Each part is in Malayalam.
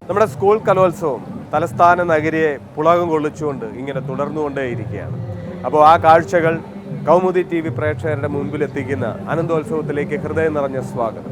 നമ്മുടെ സ്കൂൾ കലോത്സവം തലസ്ഥാന നഗരിയെ പുളകം കൊള്ളിച്ചുകൊണ്ട് ഇങ്ങനെ തുടർന്നുകൊണ്ടേയിരിക്കുകയാണ്. അപ്പോൾ ആ കാഴ്ചകൾ കൗമുദി TV പ്രേക്ഷകരുടെ മുൻപിലെത്തിക്കുന്ന അനന്തോത്സവത്തിലേക്ക് ഹൃദയം നിറഞ്ഞ സ്വാഗതം.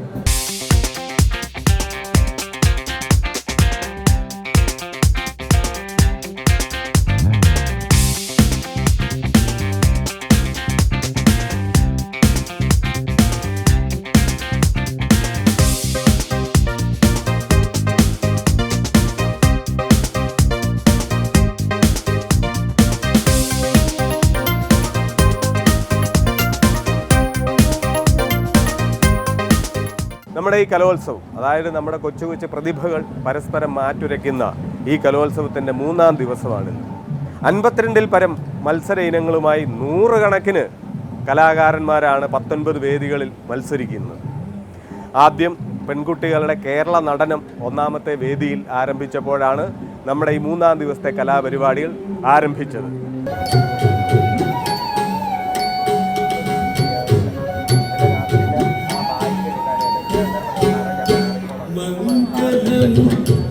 നമ്മുടെ ഈ കലോത്സവം, അതായത് നമ്മുടെ കൊച്ചു കൊച്ചു പ്രതിഭകൾ പരസ്പരം മാറ്റുരയ്ക്കുന്ന ഈ കലോത്സവത്തിൻ്റെ 3-ാം ദിവസമാണ്. 52-ൽ പരം മത്സര ഇനങ്ങളുമായി 100 കണക്കിന് കലാകാരന്മാരാണ് 19 വേദികളിൽ മത്സരിക്കുന്നത്. ആദ്യം പെൺകുട്ടികളുടെ കേരള നടനം 1-ാമത്തെ വേദിയിൽ ആരംഭിച്ചപ്പോഴാണ് നമ്മുടെ ഈ 3-ാം ദിവസത്തെ കലാപരിപാടികൾ ആരംഭിച്ചത്.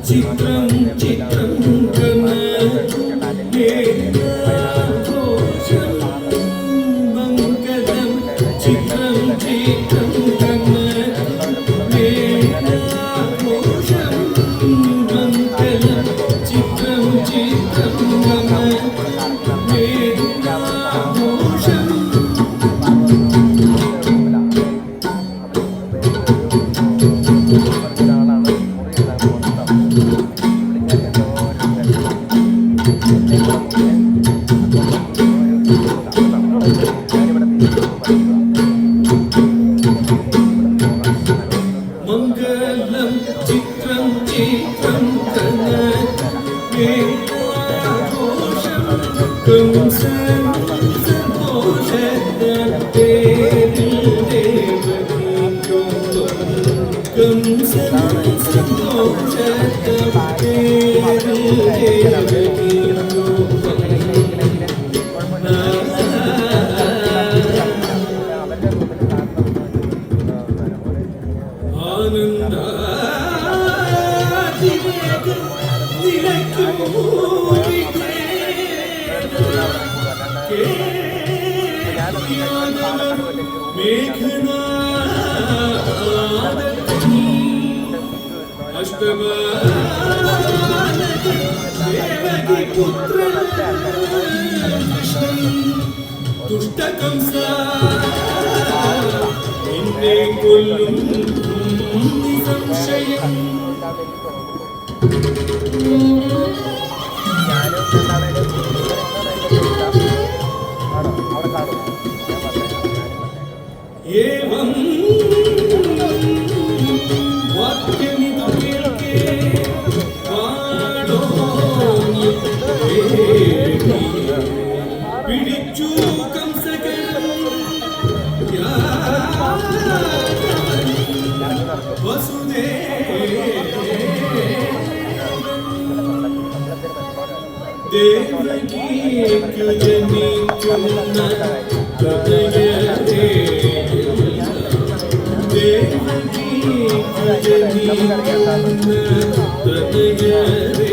ചിത്രം ചിത്രം മംഗളം ചിത്രം ചിത്രം മംഗളം ചിത്രം ചിത്രം ദുഷ്ടകംസ എന്നെ കൊല്ലും നിസംശയം ഏവം വാക്യമിതു കേൾക്കേ പിടിച്ചു കംസകൻ ദേവകീക്കു ജനിക്കുന്ന ഹൃദയരേ ദേവകീക്കു ജനിക്കുന്ന ഹൃദയരേ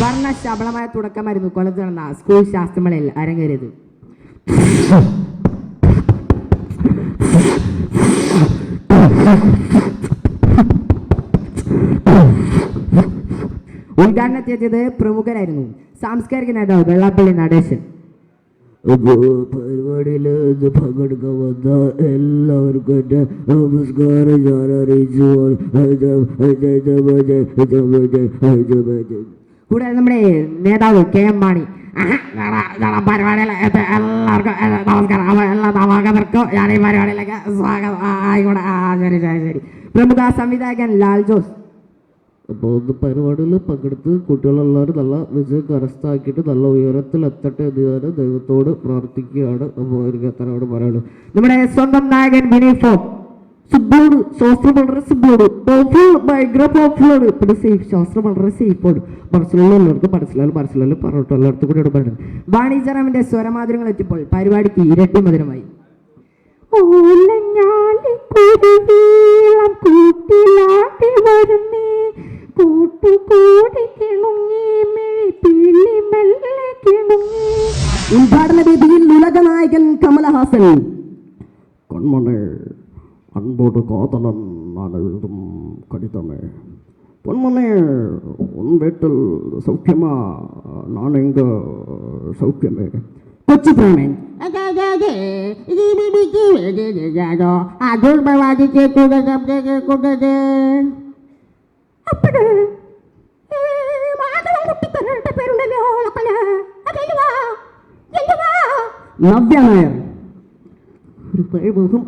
വർണ്ണശബളമായ തുടക്കമായിരുന്നു കൊല്ലത്ത് നടന്ന സ്കൂൾ ശാസ്ത്രമേളയിൽ അരങ്ങേറിയത്. ഉദ്ഘാടനത്തിയെത്തിയത് പ്രമുഖരായിരുന്നു. സാംസ്കാരിക നേതാവ് വെള്ളാപ്പള്ളി നടേശൻ. പരിപാടിയിൽ പങ്കെടുക്കാൻ വന്ന എല്ലാവർക്കും എൻ്റെ നമസ്കാരം ഞാൻ അറിയിച്ചു. കൂടാതെ നമ്മുടെ നേതാവ് KM മാണി പരിപാടിയിൽ എല്ലാവർക്കും നമസ്കാരം. എല്ലാ നവാഗതർക്കും ഞാൻ ഈ പരിപാടിയിലേക്ക് സ്വാഗതം. ആയിക്കോട്ടെ. ശരി ശരി ശരി. പ്രമുഖ സംവിധായകൻ ലാൽ ജോസ്. അപ്പോൾ ഒന്ന് പരിപാടിയിൽ പങ്കെടുത്ത് കുട്ടികളെല്ലാവരും നല്ല വിജയം കരസ്ഥമാക്കിയിട്ട് നല്ല ഉയരത്തിലെത്തട്ടെ എന്ന് ഞാൻ ദൈവത്തോട് പ്രാർത്ഥിക്കുകയാണ്. അപ്പോൾ എനിക്ക് അത്രയോട് പറയുള്ളൂ. നമ്മുടെ സ്വന്തം നായകൻ വിനീഫോം. സുബ്ബോട് ശാസ്ത്രം വളരെ സുബ്ബോട് ഭയങ്കര പോപ്പുലർ. പിന്നെ സേഫ് ശാസ്ത്രം വളരെ സേഫാണ്. മനസ്സിലുള്ളവർക്ക് മനസ്സിലായാലും പറഞ്ഞിട്ട് എല്ലായിടത്തും കൂടി പറയുന്നത്. വാണിജ്യറാമിന്റെ സ്വരമാധുരങ്ങൾ എത്തിയപ്പോൾ പരിപാടിക്ക് ഇരട്ടി മധുരമായി. ഉദ്ഘാടന വേദിയിൽ ഉലക നായകൻ കമലഹാസൻ. കൺമണേ அன்போடு காதலன் நான் எழுதும் கடிதமே, பொன்மனே உன் வீட்டில் சௌக்கியமா, நான் எங்க சௌக்கியமே. കൊച്ചു പ്രേമൻ. നവ്യ നായർ. ഒരു പഴമുഖം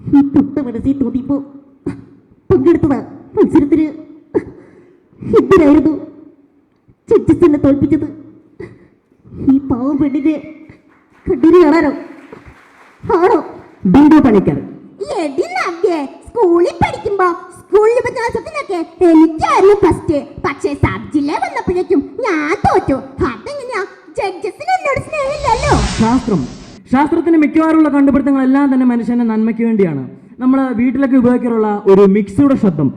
ഈ തൊട്ട മനസ്സിൽ തോന്നിയപ്പോ പങ്കെടുത്തതാ മത്സരത്തിന്. എന്തിനായിരുന്നു ജഡ്ജസ് എന്നെ തോൽപ്പിച്ചത്? ഈ പാവം പെണ്ണിന്റെ കണ്ണീര് കാണാനോ ആണോ? ബിന്ദു പണിക്കർ. സ്കൂളിൽ പഠിക്കുമ്പോ സ്കൂൾ ഉപന്യാസത്തിനൊക്കെ എനിക്കായിരുന്നു ഫസ്റ്റ്. പക്ഷേ സബ് ജില്ല വന്നപ്പോഴേക്കും ഞാൻ തോറ്റു. അതെങ്ങനെയാ? ജഡ്ജസിന് എന്നോട് സ്നേഹമില്ലല്ലോ. ശാസ്ത്രത്തിന് മിക്കവാറുള്ള കണ്ടുപിടുത്തങ്ങളെല്ലാം തന്നെ മനുഷ്യന്റെ നന്മയ്ക്ക് വേണ്ടിയാണ്. നമ്മൾ വീട്ടിലൊക്കെ ഉപയോഗിക്കാറുള്ള ഒരു മിക്സിയുടെ ശബ്ദം,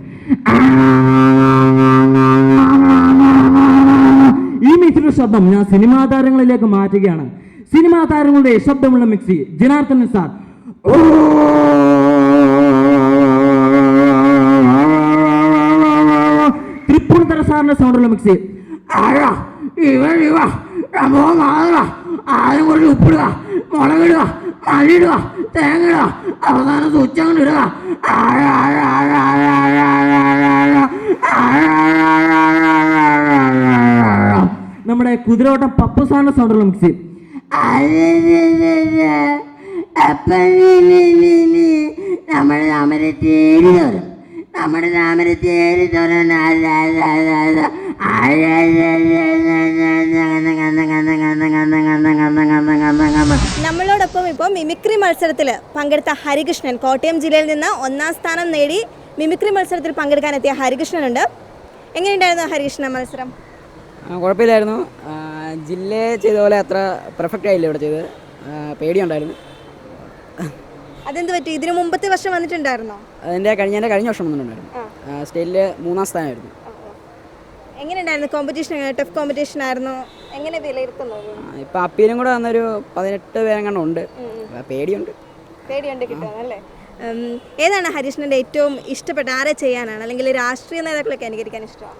ഈ മിക്സിയുടെ ശബ്ദം ഞാൻ സിനിമാ താരങ്ങളിലേക്ക് മാറ്റുകയാണ്. സിനിമാ താരങ്ങളുടെ ശബ്ദമുള്ള മിക്സി ജനാർദ്ദനൻ സാർ. തൃപ്പൂണിത്തറ സാറിന്റെ സൗണ്ടുള്ള മിക്സി. ആദ്യം കുറച്ച് ഉപ്പിടുക, മുളകിടുക, മല്ലിടുക, തേങ്ങ ഇടുക, അവസാനം സ്വിച്ചങ്ങ് ഇടുക. നമ്മുടെ കുതിരോട്ടം പപ്പുസാറിന്റെ സൗണ്ടുള്ള മിക്സി. നമ്മുടെ താമരത്തേരി തോറും നമ്മുടെ താമരത്തേരി തോറും നമ്മളോടൊപ്പം ഇപ്പോൾ മിമിക്രി മത്സരത്തിൽ പങ്കെടുത്ത ഹരികൃഷ്ണൻ, കോട്ടയം ജില്ലയിൽ നിന്ന് 1ാം സ്ഥാനം നേടി മിമിക്രി മത്സരത്തിൽ പങ്കെടുക്കാനെത്തിയ ഹരികൃഷ്ണനുണ്ട്. എങ്ങനെയുണ്ടായിരുന്നു ഹരികൃഷ്ണൻ മത്സരം? കുഴപ്പമില്ലായിരുന്നു. ജില്ലയെ ചെയ്ത പോലെ അത്ര പെർഫെക്റ്റ് ആയില്ല ഇവിടെ ചെയ്ത്. പേടിയുണ്ടായിരുന്നു. അതെന്ത് പറ്റി? ഇതിന് മുമ്പത്തെ വർഷം വന്നിട്ടുണ്ടായിരുന്നോ? കഴിഞ്ഞ വർഷം വന്നിട്ടുണ്ടായിരുന്നു. സ്റ്റേറ്റിൽ 3ാം സ്ഥാനമായിരുന്നു. എങ്ങനെയുണ്ടായിരുന്നു കോമ്പറ്റീഷൻ? ടഫ് കോമ്പറ്റീഷൻ ആയിരുന്നു. എങ്ങനെ വിലയിരുത്തുന്നത്? ഇപ്പം അപ്പീലും കൂടെ വന്നൊരു 18 പേരെങ്ങാണ്ട് ഉണ്ട്. പേടിയുണ്ട് കിട്ടുന്നല്ലേ? ഏതാണ് ഹരികൃഷ്ണൻ്റെ ഏറ്റവും ഇഷ്ടപ്പെട്ട? ആരെ ചെയ്യാനാണ്, അല്ലെങ്കിൽ രാഷ്ട്രീയ നേതാക്കളൊക്കെ അനുകരിക്കാൻ ഇഷ്ടമാണ്?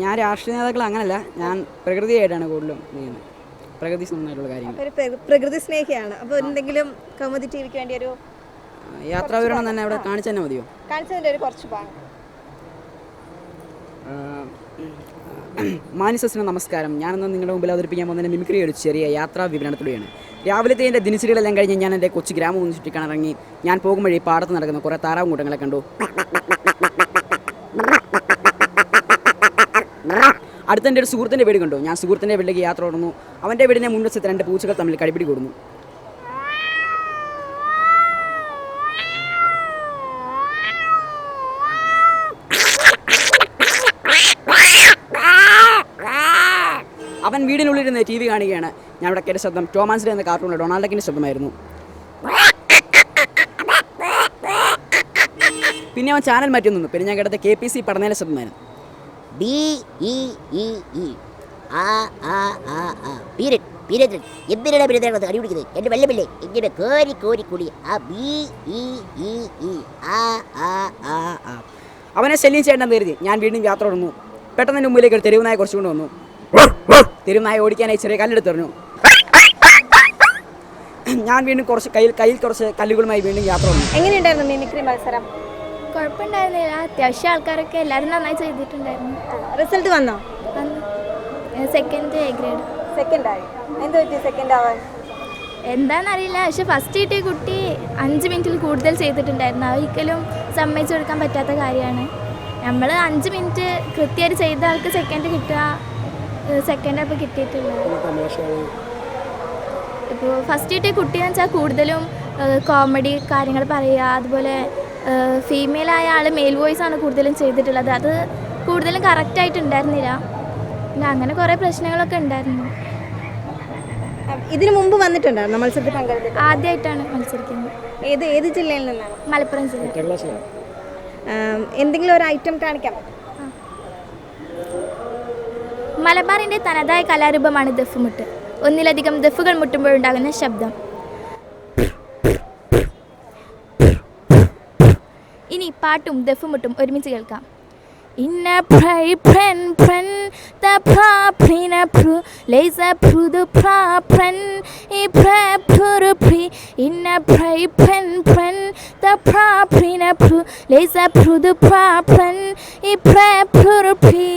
ഞാൻ രാഷ്ട്രീയ നേതാക്കൾ അങ്ങനല്ല, ഞാൻ പ്രകൃതിയായിട്ടാണ് കൂടുതലും ചെയ്യുന്നത്. പ്രകൃതി സംബന്ധമായിട്ടുള്ള കാര്യങ്ങൾ. ഒരു പ്രകൃതി സ്നേഹിയാണ്. അപ്പോൾ എന്തെങ്കിലും കൗമുദി ടിവിക്ക് വേണ്ടി ഒരു യാത്രാവിവരണം തന്നെ അവിടെ കാണിച്ചു തന്നെ മതിയോ? കാണിച്ചതിൻ്റെ ഒരു കുറച്ച് ഭാഗം. മാനിസസിന് നമസ്കാരം. ഞാനിന്ന് നിങ്ങളുടെ മുമ്പിൽ അവതരിപ്പിക്കാൻ പോകുന്നതിന് മിമിക്രി ഒരു ചെറിയ യാത്രാ വിവരണത്തിലൂടെയാണ്. രാവിലത്തെ എൻ്റെ ദിനചര്യകളെല്ലാം കഴിഞ്ഞ് ഞാൻ എൻ്റെ കൊച്ചു ഗ്രാമം ഒന്ന് ചുറ്റിക്കാനിറങ്ങി. ഞാൻ പോകും വഴി പാടത്ത് നടക്കുന്ന കുറേ താറാവും കൂട്ടങ്ങളെ കണ്ടു. അടുത്ത എൻ്റെ ഒരു സുഹൃത്തിൻ്റെ വീട് കണ്ടു. ഞാൻ സുഹൃത്തിൻ്റെ വീട്ടിലേക്ക് യാത്ര തുടർന്നു. അവൻ്റെ വീടിനെ മുൻവശത്ത് 2 പൂച്ചകൾ തമ്മിൽ കടിപിടി കൂടുന്നു. അവൻ വീടിനുള്ളിലിരുന്ന് TV കാണുകയാണ്. ഞാൻ ഇവിടെ കേട്ട ശബ്ദം ടോം ആൻഡ് ജെറി എന്ന കാർട്ടൂണിലെ ഡൊണാൾഡ് ഡക്കിൻ്റെ ശബ്ദമായിരുന്നു. പിന്നെ അവൻ ചാനൽ മാറ്റി നിന്നു. പിന്നെ ഞാൻ കേട്ടത് KPC പഠനയിലെ ശബ്ദമായിരുന്നു. ബി ഇ ഇ ഇ ആ ആ ആ ആ പീരൻ പീരൻ എന്തിനാണ് പീരൻ അടി പിടിക്കുന്നത് എൻ്റെ വെള്ളമില്ലേ ഇങ്ങനെ കോരി കോരി കൂടി ആ ബി ഇ ഇ ഇ ആ ആ ആ ആ. അവനെ ശല്യം ചെയ്യേണ്ടെന്ന് കരുതി ഞാൻ വീണ്ടും യാത്ര തുടർന്നു. പെട്ടെന്ന് എൻ്റെ മുമ്പിലേക്ക് ഒരു തെരുവുനായ കുറച്ചുകൊണ്ട് വന്നു. തെരുവുനായ ഓടിക്കാനായി ചെറിയ കല്ലെടുത്ത് എറിഞ്ഞു. ഞാൻ വീണ്ടും കയ്യിൽ കുറച്ച് കല്ലുകളുമായി വീണ്ടും യാത്ര തുടർന്നു. എങ്ങനെയുണ്ടായിരുന്നു മിമിക്രി മത്സരം? കുഴപ്പമുണ്ടായിരുന്നില്ല. അത്യാവശ്യം ആൾക്കാരൊക്കെ എല്ലാവരും നന്നായി ചെയ്തിട്ടുണ്ടായിരുന്നു. റിസൾട്ട് വന്നോ? Second A grade. സെക്കൻഡായി. എന്ത് പറ്റി സെക്കൻഡ് ആവാൻ? എന്താണെന്നറിയില്ല, പക്ഷെ ഫസ്റ്റ് കിട്ടിയ കുട്ടി 5 മിനിറ്റിൽ കൂടുതൽ ചെയ്തിട്ടുണ്ടായിരുന്നു. ഒരിക്കലും സമ്മതിച്ചു കൊടുക്കാൻ പറ്റാത്ത കാര്യമാണ്. നമ്മൾ 5 മിനിറ്റ് കൃത്യമായിട്ട് ചെയ്ത ആൾക്ക് സെക്കൻഡ് കിട്ടുക, സെക്കൻഡ് അപ്പോൾ കിട്ടിയിട്ടില്ല. ഇപ്പോൾ ഫസ്റ്റ് കിട്ടിയ കുട്ടിയെന്ന് വെച്ചാൽ കൂടുതലും കോമഡി കാര്യങ്ങൾ പറയുക, അതുപോലെ ഫീമെയിലായ ആൾ മെയിൽ വോയിസ് ആണ് കൂടുതലും ചെയ്തിട്ടുള്ളത്. അത് കൂടുതലും കറക്റ്റായിട്ടുണ്ടായിരുന്നില്ല. പിന്നെ അങ്ങനെ കുറേ പ്രശ്നങ്ങളൊക്കെ ഉണ്ടായിരുന്നു. ഇതിനു മുമ്പ് വന്നിട്ടുണ്ടായിരുന്നു മത്സരത്തിൽ പങ്കെടുത്തിട്ട്? ആദ്യമായിട്ടാണ് മത്സരിക്കുന്നത്. ഏത് ജില്ലയിൽ നിന്നാണ്? മലപ്പുറം ജില്ല. എന്തെങ്കിലും ഒരു ഐറ്റം കാണിക്കാം? മലബാറിൻ്റെ തനതായ കലാരൂപമാണ് ദഫ്മുട്ട്. ഒന്നിലധികം ദഫുകൾ മുട്ടുമ്പോഴുണ്ടാകുന്ന ശബ്ദം. ഇനി പാട്ടും ദഫുമുട്ടും ഒരുമിച്ച് കേൾക്കാം. Inna pray pren pren the pra prina pru laser pru the pra pren e pra pru pri inna pray pren pren the pra prina pru laser pru the pra pren e pra pru pri.